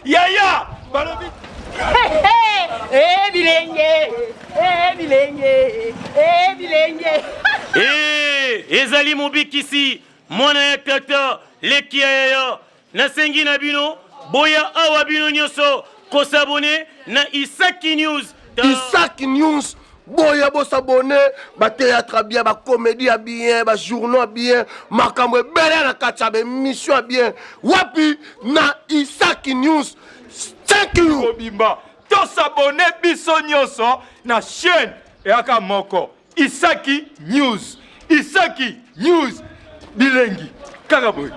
Yaya! Ezali mobiki ici, mwana ya tata, leki ya yaya, nasengi na bino, boya awa bino nyoso, kosabone na Isaki News. Isaki News, boya bo s'abonner, ba théâtre bien, ba comédie bien, ba journaux bien, makambo belle na kacha ba mission bien. Wapi na Isaki News. Thank you. Bimba, to s'abonner biso nyoso na chaîne Eka Moko. Isaki News. Isaki News. Bilengi. Karaboy.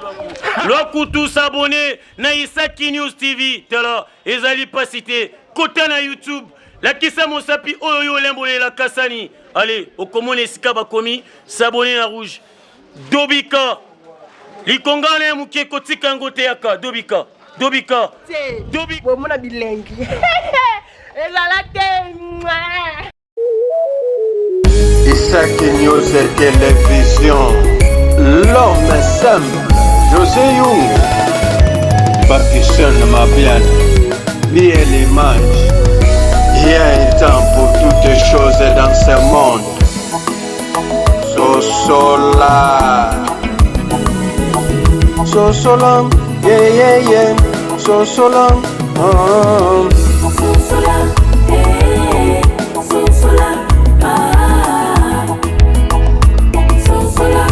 Lokutu s'abonner na Isaki News TV. Tala, ezali pas cité. Kota na YouTube. La kisa mosapi oyo lembole la kasani. Allez, au commune Sikaba komi, s'abonner na rouge. Dobika. Likongane muke kotika ngote yaka. Dobika. Dobika. Dobika. Bomona bilengi. Ezalate. Isaki News et télévision. L'homme simple. José Young. Bakishan Mabian. Bien l'image. Il y a un temps pour toutes les choses dans ce monde. Sosola. Sosola. Yeah, yeah, yeah. Sosola. Oh. Sosola. Hey. Sosola. Ah. Sosola.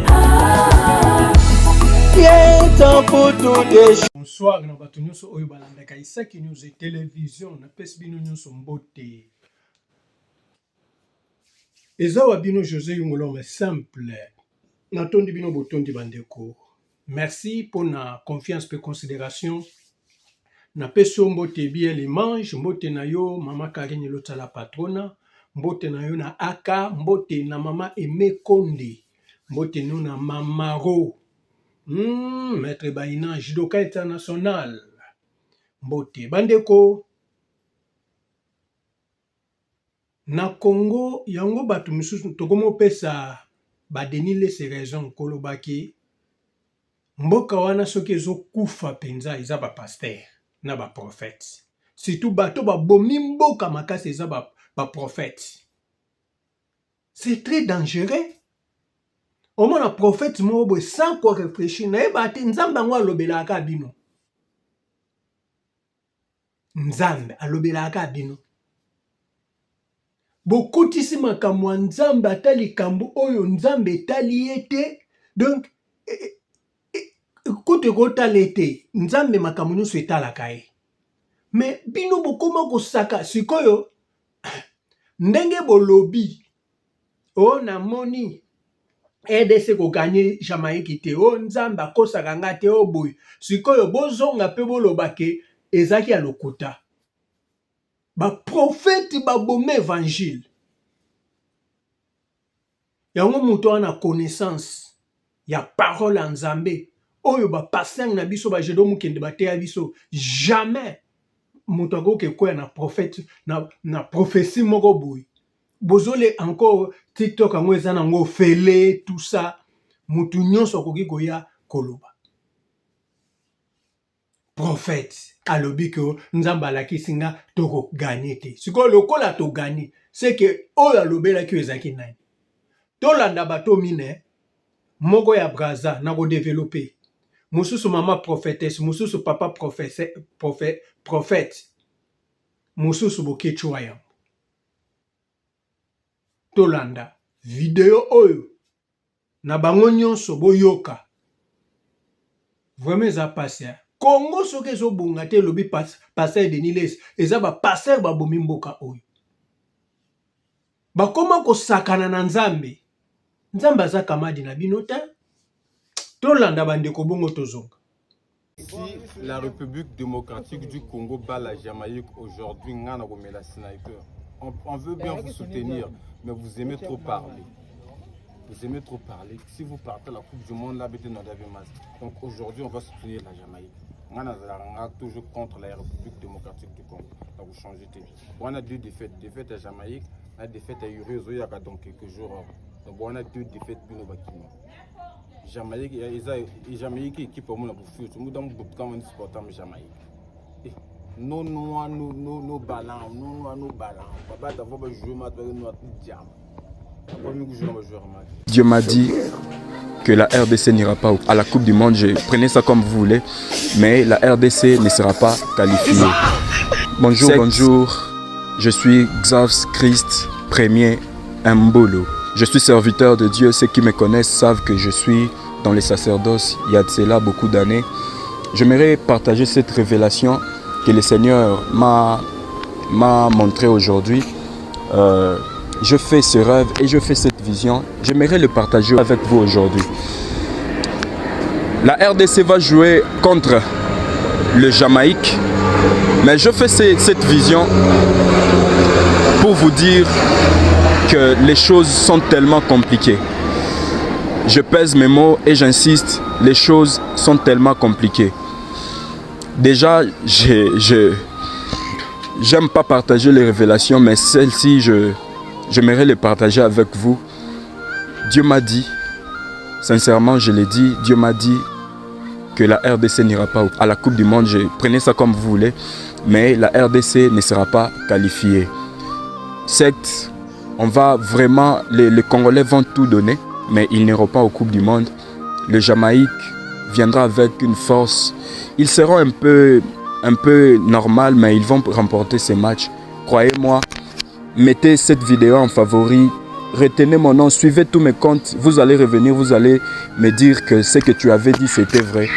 Ah. Yeah, un temps pour toutes les choses. Bonsoir, na bato nyonso oyo balandaka Isaki News et télévision na pesi bino nyonso mbote. Eza wa bino José Yungolome simple. Natondi bino botondi bandeko. Merci pour na confiance pe considération. Na pesi mbote bien les manges, mbote na yo mama Karine Lotala patrona, mbote na yo na Aka, mbote na mama Aimé Konde, mbote no na mama Ro. Maître Baïna, judoka international. Mbote. Bandeko. Na Congo, yango batu misusu, tokomo pesa badenile se raison kolobaki. Mboka wana soki ezo kufa penza, eza ba pasteur, na ba prophète. Surtout bato ba bomi mboka makasi eza ba prophète. C'est très dangereux. Au moins, un prophète m'a sans quoi réfléchir. Nzambe angwa alobelaka bino. Nzambe alobelaka bino. Bokutisi makambo nzambe atali kambo oyo nzambe etali ete. Donc kote kotala ete nzambe makambo nyonso etalaka ye. Mais bino bokoma kosaka sikoyo ndenge bolobi. O namoni EDC ko gagné Jamaïque te o nzamba kosaka nga te o boy sikoyo bozonga pe bolobake ezaki ya lokuta ba prophète ba bomé évangile yango muto ana connaissance ya parole en nzambe oyo ba pasteur na biso ba jedo mukende ba te ya biso jamais muto akoke koya na prophète na prophétie moko boy. Bozole encore TikTok ango eza nango fele tout ça mutu nyonso koki koya koloba prophète alobi ke nzamba alakisi nga toko gagner te siko lokola to gagner c'est que oyo alobela ki ezaki nani tolanda bato mine moko ya braza na ko développer mususu mama prophétesse mususu papa prophète mususu bokechwa yango tolanda video oyo na bango nyonso boyoka vraiment eza passe Congo soki ezobunga te lobi passer de Niles eza ba passer ba bomi mboka oyo bakoma kosakana na nzambe nzambe aza kamadi na bino te tolanda bandeko bongo tozonga. Si la République démocratique du Congo bat la Jamaïque aujourd'hui, on veut bien vous soutenir, mais vous aimez trop parler. Vous aimez trop parler. Si vous partez à la Coupe du Monde, là, donc aujourd'hui, on va soutenir la Jamaïque. On a toujours contre la République démocratique du Congo. Donc vous changez de vie. On a deux défaites. Défaite à Jamaïque, la défaite à Urezo, il y a donc quelques jours. Donc on a deux défaites Bino Bakino. Jamaïque, et Jamaïque équipe pour moi la bouffe. Nous dans beaucoup quand on supporte Jamaïque. Nos ballons, nos ballons. Papa d'abord jouer maintenant nous à tout diable. Dieu m'a dit que la RDC n'ira pas à la Coupe du Monde. Prenez ça comme vous voulez, mais la RDC ne sera pas qualifiée. Bonjour, bonjour. Je suis Xavs Christ Premier Mbolo. Je suis serviteur de Dieu. Ceux qui me connaissent savent que je suis dans les sacerdoces il y a de cela beaucoup d'années. J'aimerais partager cette révélation que le Seigneur m'a montrée aujourd'hui. Je fais ce rêve et je fais cette vision. J'aimerais le partager avec vous aujourd'hui. La RDC va jouer contre le Jamaïque. Mais je fais cette vision pour vous dire que les choses sont tellement compliquées. Je pèse mes mots et j'insiste, les choses sont tellement compliquées. Déjà, j'aime pas partager les révélations, mais celle-ci, j'aimerais les partager avec vous. Dieu m'a dit, sincèrement je l'ai dit, Dieu m'a dit que la RDC n'ira pas à la Coupe du Monde. Prenez ça comme vous voulez, mais la RDC ne sera pas qualifiée. Certes, on va vraiment, les Congolais vont tout donner, mais ils n'iront pas aux Coupes du Monde. Le Jamaïque viendra avec une force. Ils seront un peu normal, mais ils vont remporter ces matchs. Croyez-moi. Mettez cette vidéo en favori, retenez mon nom, suivez tous mes comptes, vous allez revenir, vous allez me dire que ce que tu avais dit c'était vrai.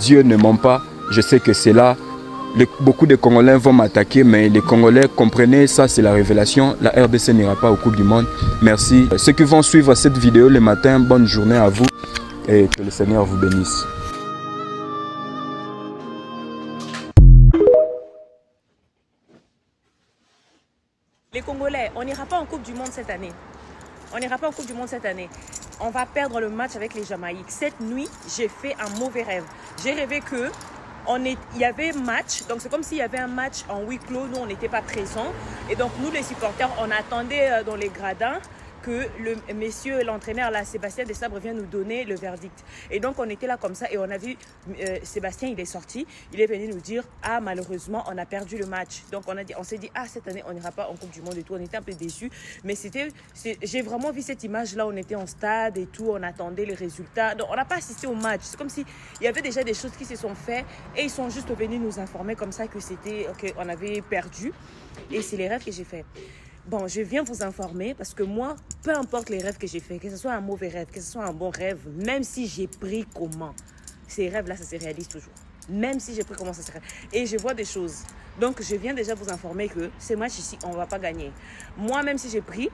Dieu ne ment pas, je sais que c'est là. Beaucoup de Congolais vont m'attaquer, mais les Congolais, comprenez, ça c'est la révélation. La RDC n'ira pas aux Coupes du Monde. Merci. Ceux qui vont suivre cette vidéo le matin, bonne journée à vous et que le Seigneur vous bénisse. Les Congolais, on n'ira pas en Coupe du Monde cette année. On n'ira pas en Coupe du Monde cette année. On va perdre le match avec les Jamaïques. Cette nuit, j'ai fait un mauvais rêve. J'ai rêvé il y avait un match. Donc, c'est comme s'il y avait un match en huis clos. Nous, on n'était pas présents. Et donc, nous, les supporters, on attendait dans les gradins que l'entraîneur, là, Sébastien Desabre, vient nous donner le verdict. Et donc, on était là comme ça et on a vu Sébastien, il est sorti. Il est venu nous dire, ah, malheureusement, on a perdu le match. Donc, on s'est dit, ah, cette année, on n'ira pas en Coupe du Monde et tout. On était un peu déçus. Mais j'ai vraiment vu cette image-là. On était en stade et tout. On attendait les résultats. Donc, on n'a pas assisté au match. C'est comme s'il y avait déjà des choses qui se sont faites et ils sont juste venus nous informer comme ça qu'on avait perdu. Et c'est les rêves que j'ai faits. Bon, je viens vous informer parce que moi, peu importe les rêves que j'ai faits, que ce soit un mauvais rêve, que ce soit un bon rêve, même si j'ai pris comment, ces rêves-là, ça se réalise toujours. Même si j'ai pris comment, ça se réalise. Et je vois des choses. Donc, je viens déjà vous informer que ces matchs ici, on ne va pas gagner. Moi, même si j'ai pris,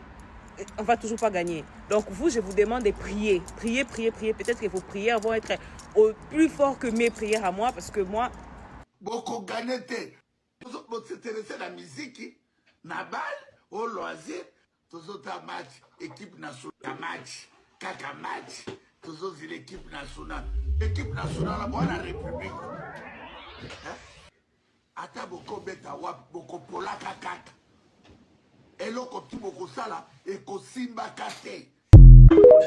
on ne va toujours pas gagner. Donc, vous, je vous demande de prier. Prier, prier, prier. Peut-être que vos prières vont être au plus fort que mes prières à moi parce que moi... Beaucoup gagné, vous s'intéressez à la musique, Nabal. Au loisir, tous autres matchs, équipe nationale, match, caca match, tous autres l'équipe nationale. Équipe nationale, la bonne République. Ata beaucoup beta wap, beaucoup pola kakata. Et l'on continue beaucoup ça là, et qu'on simba kate.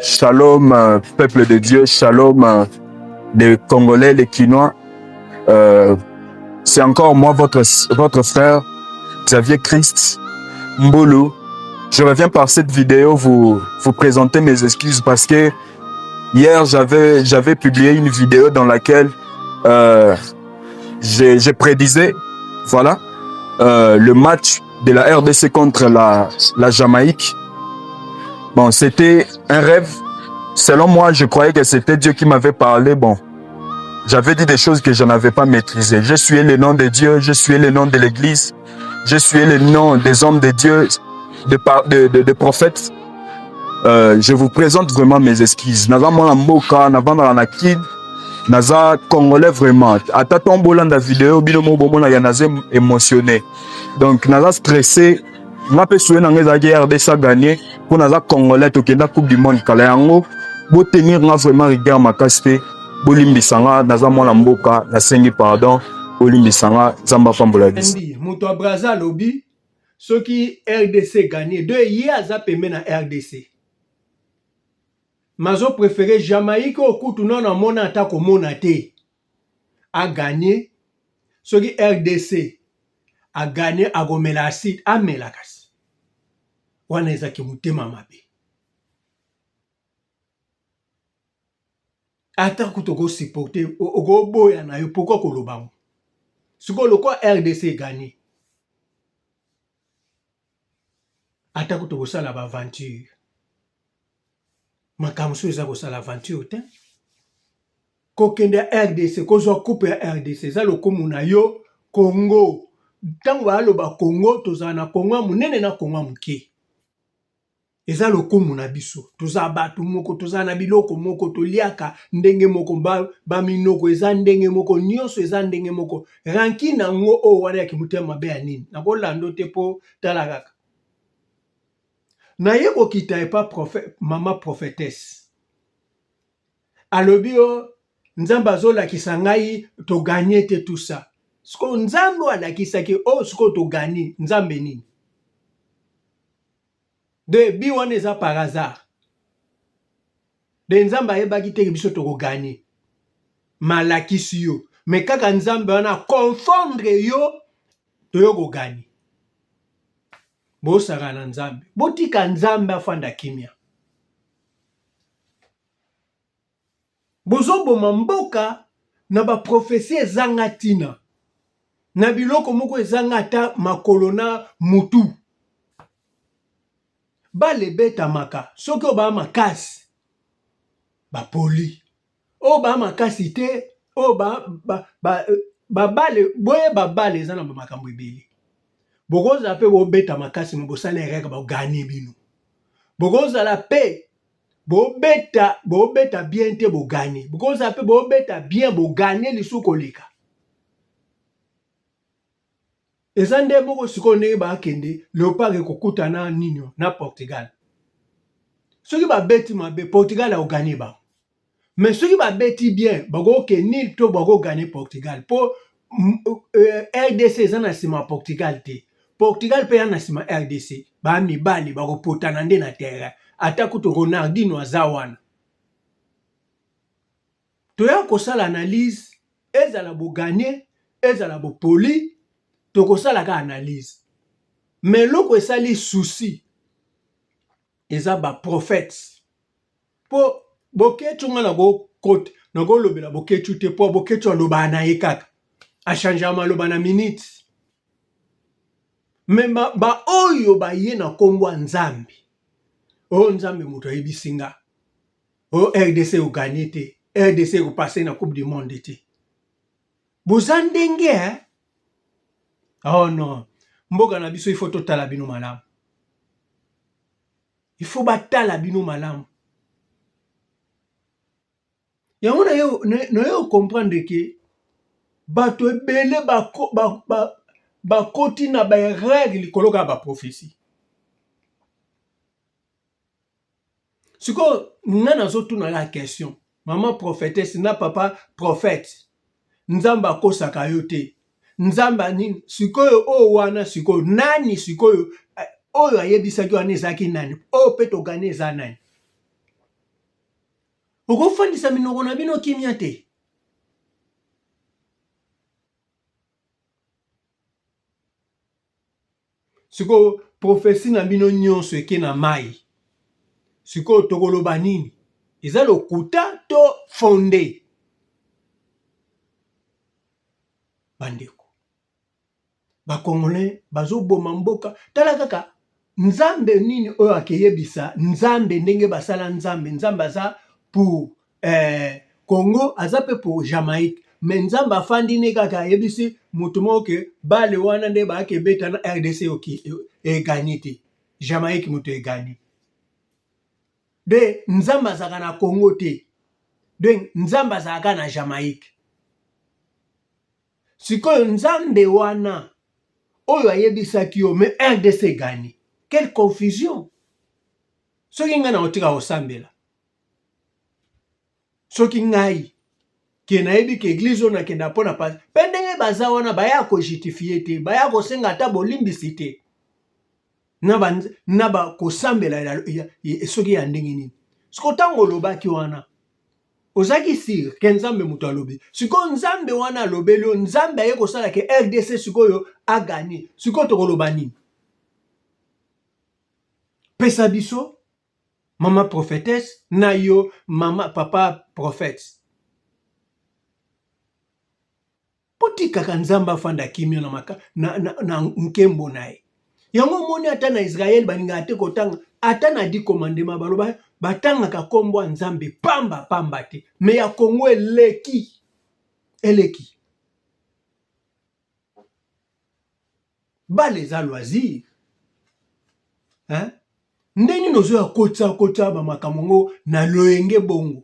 Shalom, peuple de Dieu, shalom, les Congolais, les Quinois. C'est encore moi, votre frère, Xavier Christ Mbolo. Je reviens par cette vidéo vous présenter mes excuses parce que hier j'avais publié une vidéo dans laquelle je prédisais voilà le match de la RDC contre la Jamaïque. Bon, c'était un rêve. Selon moi, je croyais que c'était Dieu qui m'avait parlé. Bon, j'avais dit des choses que je n'avais pas maîtrisées. Je suis le nom de Dieu, je suis le nom de l'Église. Je suis le nom des hommes de Dieu, de prophètes. Je vous présente vraiment mes excuses. Naza mwana mboka, navanda na kid, naza congolais vraiment. Ata tombola la vidéo, bino mo bomona ya naza émotionné. Donc naza stressé, nga pe souhait na ngeza ki RDC gagné pour naza congolais tokenda coupe du monde kala yango bo tenir nga vraiment rigueur makasi pe bolimbisanga naza mwana mboka nasengi pardon bolimbisanga nzamba pambola biso moto a Brazza lobi soki RDC gagné de ye aza pembe na RDC mazo préféré Jamaïque au kutu non na mona ata komona te a gagné soki RDC a gagné a gomela acide a melakasi wana ezaki mutema mabe ata kutu ko supporter o boya na yo pourquoi kolobango siko loko RDC gagné ata kutu ko sala ba aventure makamso eza ko sala aventure te kokende RDC kozwa coupe ya RDC za lokumu na yo Congo tango baloba Congo tozala na Congo munene na Congo muke eza lokumu na biso toza batu moko toza na biloko moko toliaka ndenge moko ba minoko eza ndenge moko nyonso eza ndenge moko ranki na ngo o wana ya kimutema mabe ya nini na kolando te po tala kaka na ye ko kita epa mama prophétesse alobi o nzambe azolakisa ngai to gagner te tout ça siko nzambe alakisaki o siko to gagner nzambe nini de bi wana eza par hasard de nzambe ayebaki te biso to gagner malakisi yo mais kaka nzambe wana confondre yo to yo ko gagner bosaka na nzambe botika nzambe afanda kimia bozoboma mboka na ba prophétie ezanga tina na biloko moko ezanga ata makolo na mutu balebeta maka soki oba makasi bapoli oba makasi te oba bale boye babale eza na makambo ebele bokozala pe bobeta makasi mo bosala erreur boganye bino bokozala pe bobeta bien te boganye bokozala pe bobeta bien boganye lisusu koleka eza nde moko sikoyo ndenge bakende Léopard ekokutana nini na Portugal soki babeti mabe Portugal aoganye bango mais soki babeti bien bakoke nil to bakoganye Portugal po RDC eza na nsima Portugal te Portugal pe ya na nsima RDC bamibali bakopotana nde na terrain ata kutu Ronaldinho aza wana toya kosala analyse ezala boganye ezala bopoli tokosala ka analyse mais loko esali souci eza ba prophètes po boketu nga na go kote na go lobela boketu te po boketu aloba na ye kaka a changer maloba na minute mais ba oyo ba ye na kombo nzambe o nzambe muto ayebisinga o RDC o gagné te RDC ko passer na coupe du monde te bozandenge oh non mboka na biso il faut totala bino malamu il faut batala bino malamu yango na yo comprendre que bato ebele bakoti na baerreur likolo ka baprophétie siko nga nazotuna la question mama prophétesse na papa prophète nzambe akosaka yo te nzamba nini sikoyo o wana sikoyo nani sikoyo oyo ayebisaki wana ezaki nani o pe togane eza nani okofandisa minoko na bino kimia te sikoyo prophétie na bino nyonso eke na mai sikoyo tokoloba nini eza lokuta to fonde bandeko bakongolais bazoboma mboka tala kaka nzambe nini oyo akeyebisa nzambe ndenge basala nzambe aza pour Congo aza pe pour Jamaïque mais nzambe afandi ne kaka ayebisi mutu moko ke bale wana nde bakebeta na RDC oki eganye te Jamaïque mutu eganye de nzambe azaka na Congo te de nzambe azaka na Jamaïque sikoyo nzambe wana oyo ayebisaki yo me RDC gani quelle confusion. Ce qui est dans le sambela. Ce qui est kenayebi ke église on a kenda pona pas pendenge baza wana baya ko justifier te baya ko senga ta bolimbisi te naba ko sambela soki ya ndenge nini siko tango lobaki wana ozaki sir ke nzambe muto alobi siko nzambe wana alobeli nzambe aye kosala ke RDC sikoyo a gagné siko tokoloba nini pesa biso mama prophétesse na yo mama papa prophète potika kanzamba fanda kimio na nkembo nae yango moni ata na Israël baninga ate kotanga ata na di commandement baloba batanga ka kombo nzambe pamba te me ya Kongo eleki bale za loisir hein ndeni nozo ya kotsa ba makamongo na loyenge bongo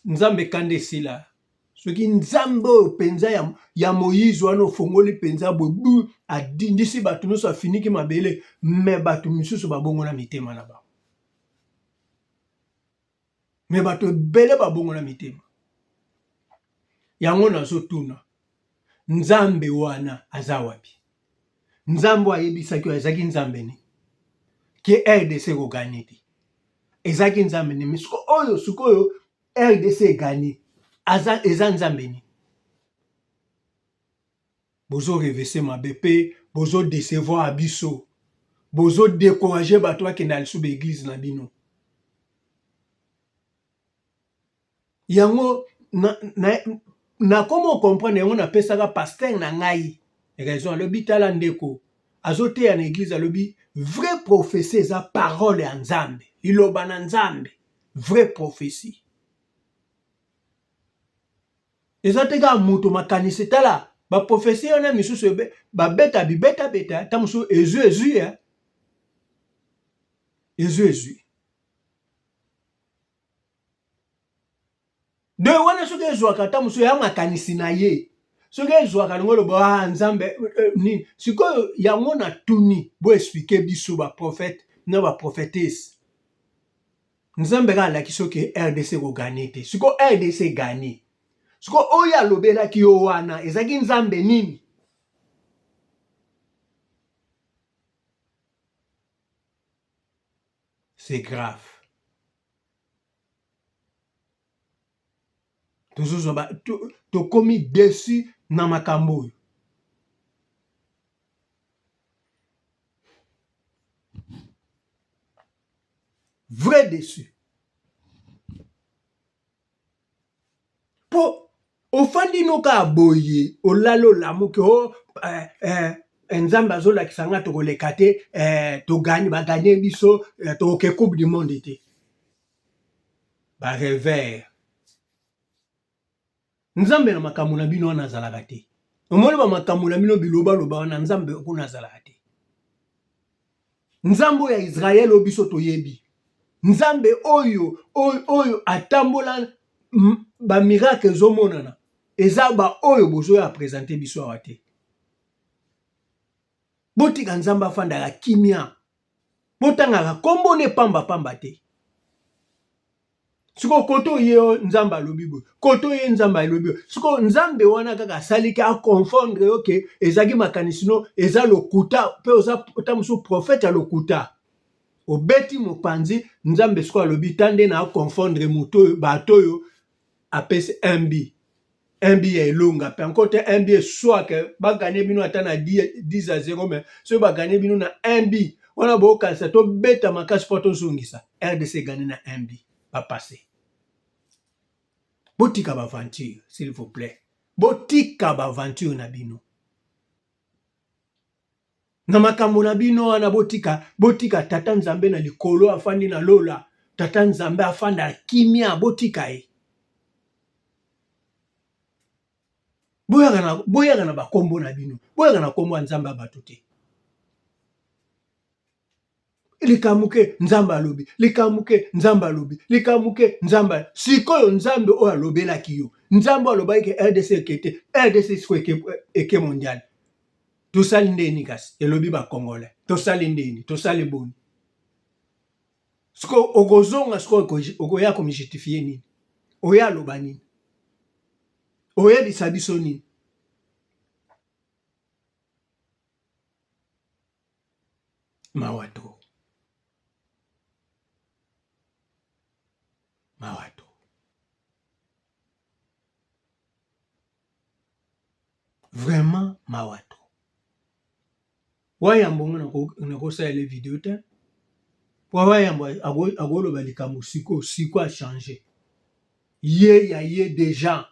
nzambe kande sila soki nzambe penza ya Moïse wana ofongoli penza bobu adindisi bato nyonso afiniki mabele me bato misusu babongo na mitema na bango me bato ebele babongo na mitema yango nazotuna nzambe wana aza wapi nzambe ayebisaki ezaki nzambe ni ke RDC koganye te ezaki nzambe ni misuko oyo sikoyo RDC eganye eza nzambe ni bozo revese mabepe bozo décevoir abiso bozo décourager bato bakenda lisuba église na bino yango na comment comprendre yango na pesaka pasteur na ngai raison alobi tala ndeko azoteya na église alobi vraie prophétie eza parole ya nzambe liloba na nzambe vraie prophétie eza teka muto makanisi tala ba prophétie wana misusu ba beta ta musu ezu de wana soki ezwaka ta musu ya makanisi na ye soki ezwaka ngolo ba nzambe nini sikoyo yango na tuni bo expliquer biso ba prophète na ba prophétesse nzambe ka la kisoke RDC ko gagner te siko RDC gagner siko oya lobela ki yo wana ezaki nzambe nini c'est grave to komi déçu na makambo vrai déçu po ofandi noka boye olalo lamuke o nzambe azolakisa nga tokoleka te baganye biso toke coupe du monde te ba revers nzambe na makambo na bino wana azalaka te omoni ba makambo na bino biloba wana nzambe kuna azalaka te nzambe ya Israël obiso toyebi nzambe oyo atambola ba miracle ezomonana eza ba oyo bozo ya présenter biso awa te botika nzambe afandaka kimia botangaka kombo ne pamba te siko koto ye nzambe alobi boye koto ye nzambe alobi siko nzambe wana kaka asaliki aconfondre oke ezaki makanisi no eza lokuta mpe oza musu prophète ya lokuta obeti mopanzi nzambe siko alobi tande na aconfondre moto bato oyo apesi MB ya elonga pe encore te MB soit que bagane bino ata na 10-0 mais so bagane bino na MB wana bokanisa to beta makasi po tozongisa RDC gagné na MB pas passé botika ba aventure s'il vous plaît botika ba aventure na bino na makambo na bino wana botika tata nzambe na likolo afandi na lola tata nzambe afanda kimia botika e boyaga na bakombo na bino boyaga na kombo ya nzambe bato te likamuke nzambe alobi likamuke nzambe alobi likamuke nzambe sikoyo nzambe oyo alobelaki yo nzambe alobaki ke RDC ekete RDC siko eke mondial tosali ndeni kasi elobi bacongolais tosali ndeni tosali boni siko okozonga siko okoya komijustifie nini oya aloba nini oyebisa biso nini mawato vraiment mawato wayambo ngo nakosala video te po wayambo agoloba likambo siko a changer ye ya ye déjà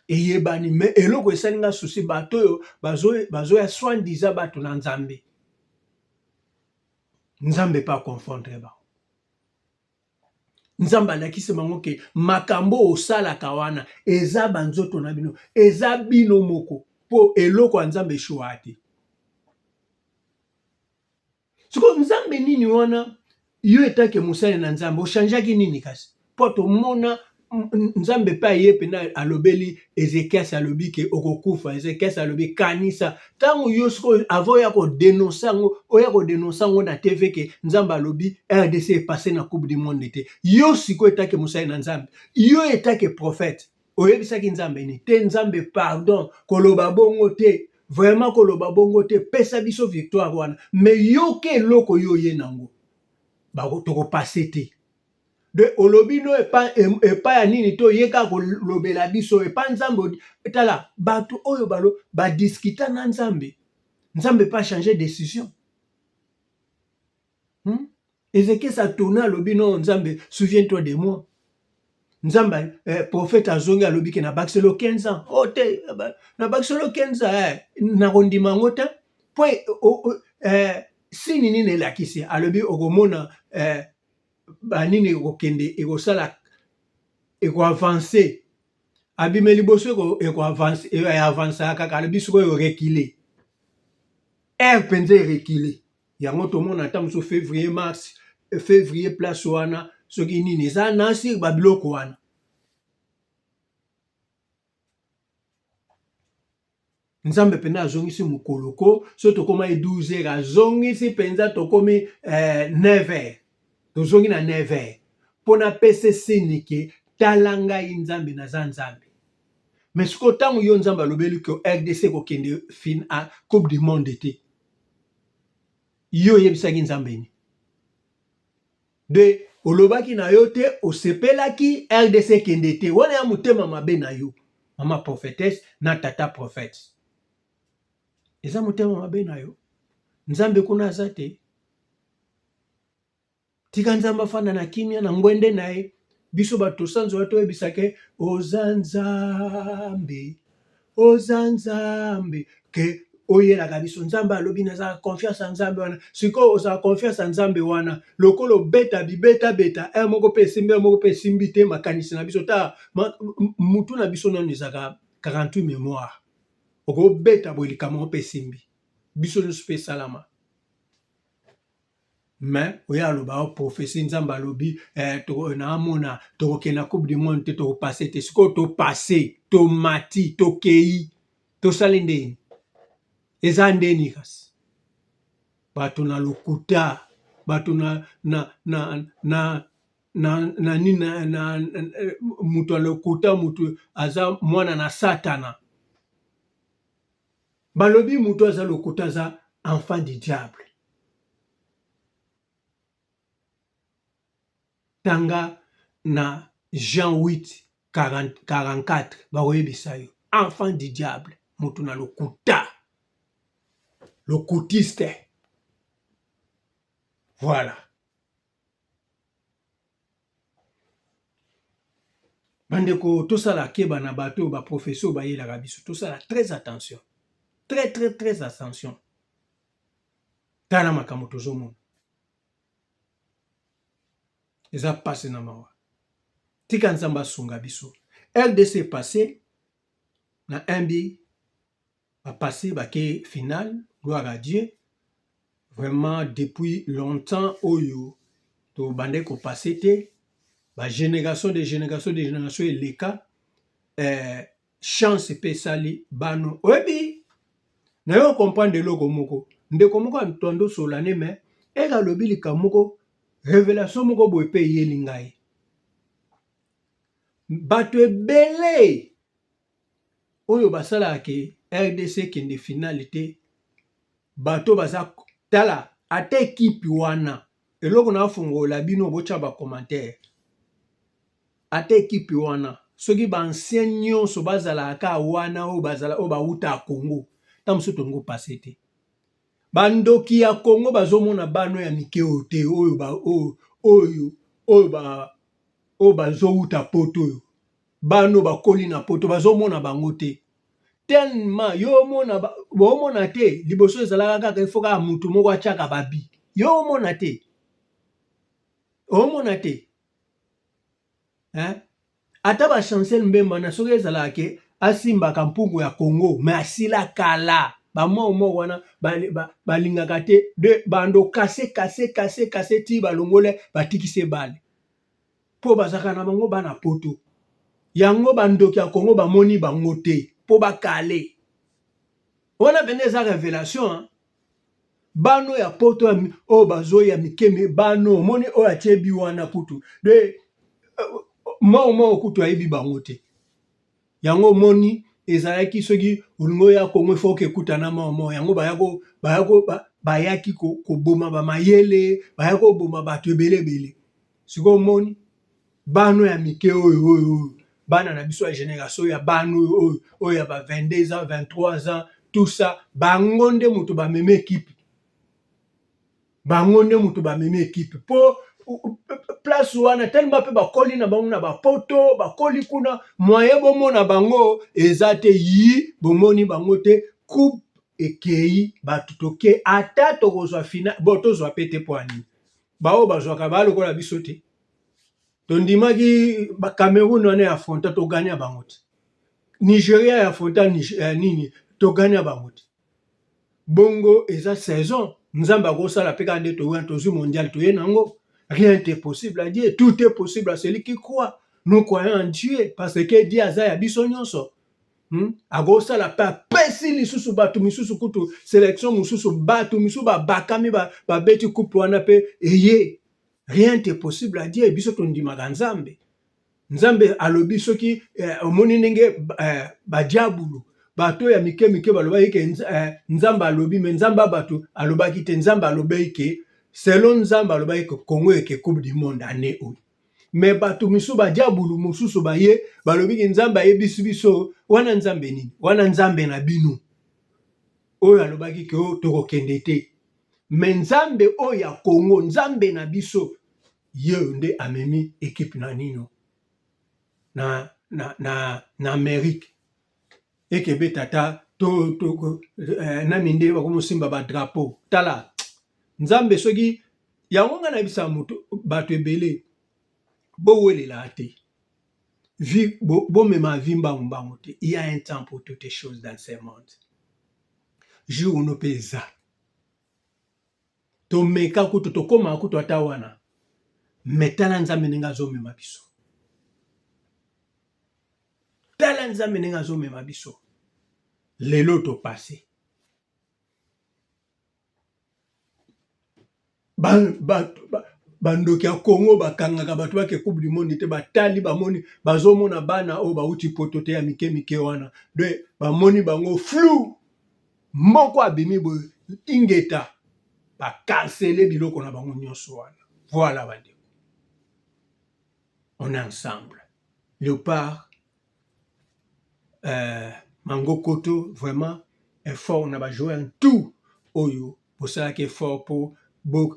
eyebani me eloko esali nga susi bato oyo bazoya soi-disant bato na nzambe nzambe pa confondre ba nzambe alakisi bango ke makambo osalaka wana eza banzoto na bino eza bino moko po eloko ya nzambe eshuwa te siko nzambe nini wana yo etake mosali na nzambe ochangeaki nini kasi po tomona nzambe pa ye pena alobeli Ezekias alobi ke okokufa Ezekias alobi kanisa tango yo siko avo ya ko dénoncer ngo oya ko dénoncer ngo na TV ke nzambe alobi RDC est passé na coupe du monde te yo siko etake musai na nzambe yo etake prophète oyebisaki nzambe ni te nzambe pardon koloba bongo te vraiment koloba bongo te pesa biso victoire wana mais yo ke loko yo ye nango ba toko passer te de olobino epa ya nini to yeka kolobela biso epa nzambe etala bato oyo balo badiskita na nzambe nzambe pas changer décision Ézéchias a tourné alobino nzambe souviens-toi de moi nzambe prophète azongi alobi ke na bakselo 15 ans oh te na bakselo 15 ans na kondima ngo te po sini nini elakisi alobi okomona banini ekokende ekosala ekoavance abimeli boso ekoavansaka kaka alobi sikoyo erekile mpenza erekile yango tomona ata moso février mars février place wana soki nini eza nasi babiloko wana nzambe mpenza azongisi mokoloko so tokóma 12 heures azongisi mpenza tokomi 9 heures tozongi na 9 heures mpo napesa sini ke tala ngai nzambe naza nzambe mais siko ntango yo nzambe alobeli ke RDC kokende fin a coupe du monde te yo oyebisaki nzambe ni de olobaki na yo te osepelaki RDC kende te wana ya motema mabe na yo mama prophétesse na tata prophète eza motema mabe na yo nzambe kuna aza te tika nzambe afanda na kimia na ngwende na ye biso bato sanzo bato oyebisake oza nzambe ke oyelaka biso nzambe alobi naza confiance ya nzambe wana sikoyo ozala confiance ya nzambe wana lokolo beta bibeta moko mpe esimbi moko mpe esimbi te makanisi na biso ta mutu na biso nano ezaka 48 mémoire okobeta boye likambo moko mpe esimbi biso nyonso mpe esalama mais oya aloba o prophétie nzambe alobi naamona tokokende na coupe du monde te tokopase te sikoyo topase tomati tokei tosali ndeni eza ndeni kasi bato na lokuta bato mutu alokuta mutu aza mwana na satana balobi mutu aza lokuta aza enfant du diable tanga na Jean 8 44 bakoyebisa yo enfant du diable mutu na lokuta lokutiste voilà bandeko tosala keba na bato ba professeur bayelaka biso tosala très attention très attention tala makambo tozomona eza pase na mawa tika nzambe asunga biso RDC passé na MB a passé baké final gloire à Dieu vraiment depuis longtemps oyo to bande ko passé te ba génération de génération eleka chance pe sali bano oyebi na yo comprendre eloko moko ndeko moko antondo solane me eka lobi likamoko révélation moko boye pe yeli ngai bato ebele oyo basalaka ke RDC kende finale te bato baza tala ata ekipe wana eloko nafungola bino botya bacommentaire ata ekipe wana soki baancien nyonso bazalaka wana oyo bazala oyo bauta ya Congo ta mosusu tongo pase te bandoki ya Congo bazomona bano ya mike oyo te oyo bazouta poto oyo bano bakoli na poto bazomona bango te tellement yo omona te liboso ezalaka kaka ifo kaka mutu moko atiaka babi yo omona te ata bachancel Mbemba na soki ezalaka ke asimbaka mpungu ya Congo me asila kala bamwa wana balingaka te de bando kase ti balongole batikise bale po bazaka na bango bana poto yango bandoki ya Congo bamoni bango te po bakale wana bende eza révélation bano ya poto oyo bazoya mikeme bano moni oyo atiebi wana kutu de mwa kutu ayebi bango te yango moni ezalaki soki olingo ya Congo ifo okekutana mwa yango bayaki koboma bamayele bayaki koboma bato ebele sikoyo moni bano ya mike oyo bana na biso ya génération ya bano oyo ya ba 22 ans 23 ans tout ça bango nde mutu bameme équipe po place wana tellement pe bakoli na bango na bapoto bakoli kuna moyen bomona bango eza te yi bomoni bango te coupe ekei bato toke ata tokozwa final bo tozwa pete po ani bao bazwaka balokola biso te tondimaki Cameroun wana affronta to gagner bango te Nigeria affronta nini to gagner bango te bongo eza saison nzamba akosala pe kande tozwi mondial toye nango rien n'est possible à Dieu tout est possible à celui qui croit nous croyons en Dieu parce que Dieu aza ya biso nyonso akosala pe apesi lisusu bato misusu kutu sélection mosusu bato misusu babakami babeti coupe wana pe eye rien n'est possible à Dieu biso tondimaka nzambe alobi soki omoni ndenge badiabulu bato ya mike balobaki ke nzambe alobi me nzambe bato alobaki te nzambe alobaki ke selon nzambe alobaki ke Congo eke coupe du monde année oyo me bato misusu badiabulu mosusu baye balobi ke nzambe ayebisi biso wana nzambe nini wana nzambe na bino oyo alobaki ke tokokende te me nzambe oyo ya Congo nzambe na biso ye nde amemi ekipe na nino na Amérique ekebe tata nani nde bakomosimba badrapeau tala nzambe soki yango nga na bisa moto bato ebele bowelela te bomema vi mbangu te il y a un temps pour toutes les choses dans ce monde jour no mpe eza tomeka kutu tokóma kutu ata wana me tala nzambe ndenge azomema biso tala nzambe ndenge azomema biso lelo topase bandoki ya Congo bakangaka bato bake coupe du monde te batali bamoni bazomona bana oyo bauti poto te ya mike wana de bamoni bango flou moko abimi boye ingeta bakansele biloko na bango nyonso wana voilà bandeko on est ensemble Léopard Mango Koto vraiment effort na bajouer en tout oyo bosalaki effort po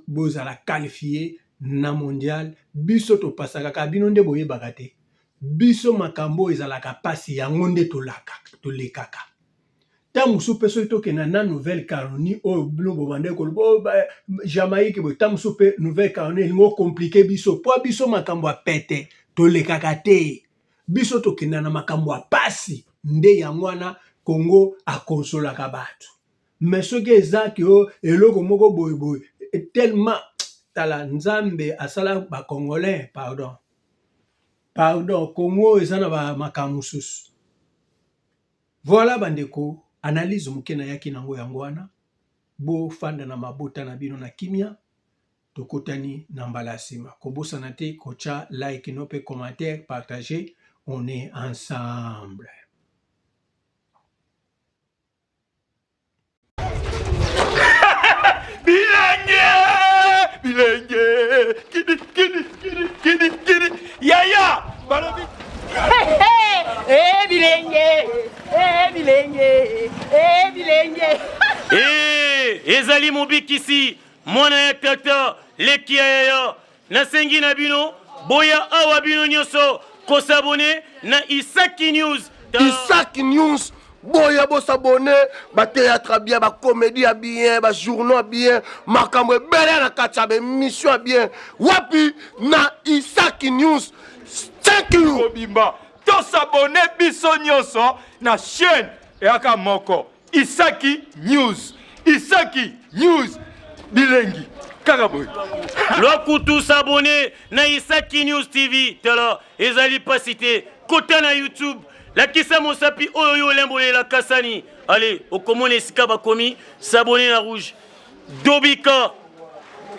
bozala qualifié na mondial biso topasaka ka bino nde boyebaka te biso makambo ezalaka pasi yango nde tolekaka ta mosusu mpe soki tokenda na Nouvelle-Calédonie oyo bino bobande koloba Jamaïque boye ta mosusu mpe Nouvelle-Calédonie elingo komplike biso po biso makambo ya pete tolekaka te biso tokenda na makambo ya pasi nde yango wana Congo akonsolaka bato mais soki ezaki eloko moko boye tellement tala nzambe asala Congolais pardon Congo eza na makambo mosusu voilà bandeko analyse muke na yaki nango yango wana bo fanda na mabota na bino na kimia tokotani na mbala nsima kobosana te kocha like no pe commentaire partager on est ensemble. Bilenge kidi yaya balobi bilenge ezali mobikisi mwana ya tata leki ya yaya nasengi na bino boya awa bino nyonso kosabone na Isaki News. Isaki News boya bosabone batéâtre bien bacomédie bien bajournaux bien makambo ebele na kati ya bémission bien wapi na Isaki News. Thank you kobimba tosabone biso nyonso na chaîne eyaka moko Isaki News. Isaki News bilengi kaka boy lokutu s'abonner na Isaki News TV tala ezali pasite kota na YouTube lakisa mosapi oyo lembolé la kasani. Allez okomona esika bakomi s'abonner na rouge Dobika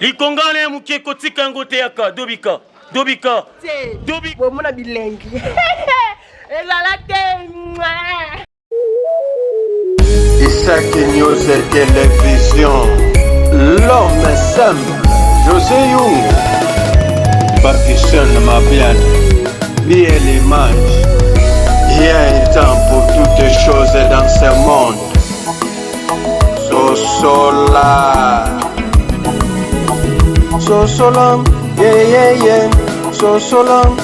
likongana muke kotika ngote yaka Dobika bomona bilengi ezala te. Isaki News et Télévision, l'homme simple, José Young, Pakistan Mabian, bien l'image. Il y a un temps pour toutes les choses dans ce monde. Sosolam, yeah, Sosolam,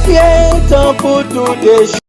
Il y a un temps pour toutes les choses.